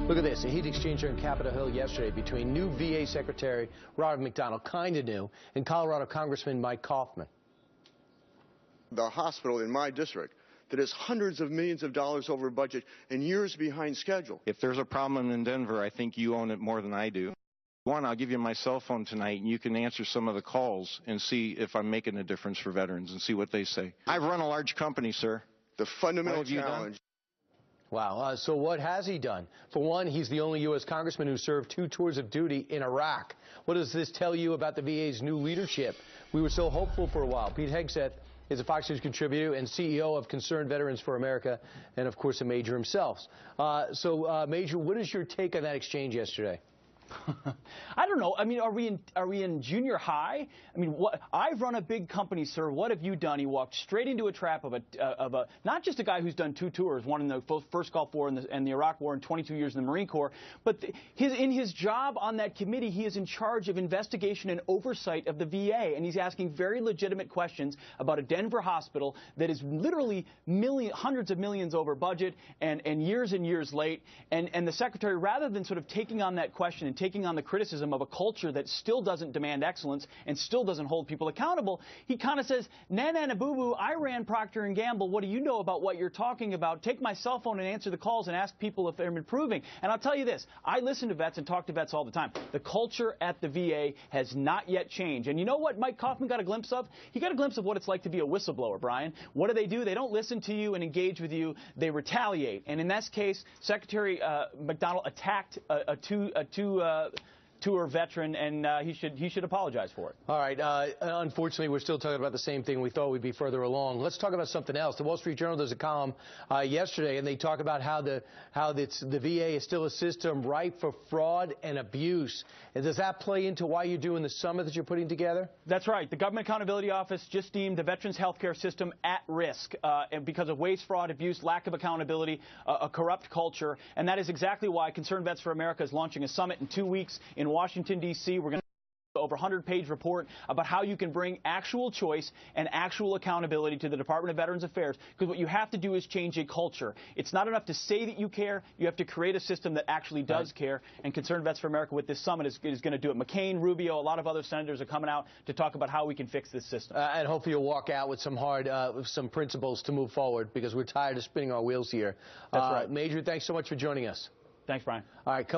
Look at this, a heat exchange here on Capitol Hill yesterday between new VA Secretary Robert McDonald, kind of new, and Colorado Congressman Mike Coffman. The hospital in my district that is hundreds of millions of dollars over budget and years behind schedule. If there's a problem in Denver, I think you own it more than I do. One, I'll give you my cell phone tonight, and you can answer some of the calls and see if I'm making a difference for veterans and see what they say. I've run a large company, sir. The fundamental challenge. Wow. So what has he done? For one, he's the only U.S. congressman who served 2 tours of duty in Iraq. What does this tell you about the VA's new leadership? We were so hopeful for a while. Pete Hegseth is a Fox News contributor and CEO of Concerned Veterans for America, and, of course, a Major himself. Major, what is your take on that exchange yesterday? I don't know. I mean, are we in junior high? I mean, I've run a big company, sir. What have you done? He walked straight into a trap of a not just a guy who's done 2 tours, one in the first Gulf War and the Iraq War, and 22 years in the Marine Corps. But in his job on that committee, he is in charge of investigation and oversight of the VA, and he's asking very legitimate questions about a Denver hospital that is literally hundreds of millions over budget and years late. And the secretary, rather than sort of taking on that question and taking on the criticism of a culture that still doesn't demand excellence and still doesn't hold people accountable, he kind of says, na boo boo, I ran Procter & Gamble. What do you know about what you're talking about? Take my cell phone and answer the calls and ask people if they're improving. And I'll tell you this, I listen to vets and talk to vets all the time. The culture at the VA has not yet changed. And you know what Mike Coffman got a glimpse of? He got a glimpse of what it's like to be a whistleblower, Brian. What do? They don't listen to you and engage with you. They retaliate. And in this case, Secretary McDonald attacked a tour veteran, and he should apologize for it. All right. Unfortunately, we're still talking about the same thing. We thought we'd be further along. Let's talk about something else. The Wall Street Journal does a column yesterday, and they talk about how the VA is still a system ripe for fraud and abuse. And does that play into why you're doing the summit that you're putting together? That's right. The Government Accountability Office just deemed the veterans health care system at risk because of waste, fraud, abuse, lack of accountability, a corrupt culture. And that is exactly why Concerned Vets for America is launching a summit in 2 weeks in Washington, D.C. We're going to over 100-page report about how you can bring actual choice and actual accountability to the Department of Veterans Affairs, because what you have to do is change a culture. It's not enough to say that you care. You have to create a system that actually does care, and Concerned Vets for America with this summit is going to do it. McCain, Rubio, a lot of other senators are coming out to talk about how we can fix this system. And hopefully you'll walk out with some principles to move forward, because we're tired of spinning our wheels here. That's right. Major, thanks so much for joining us. Thanks, Brian. All right.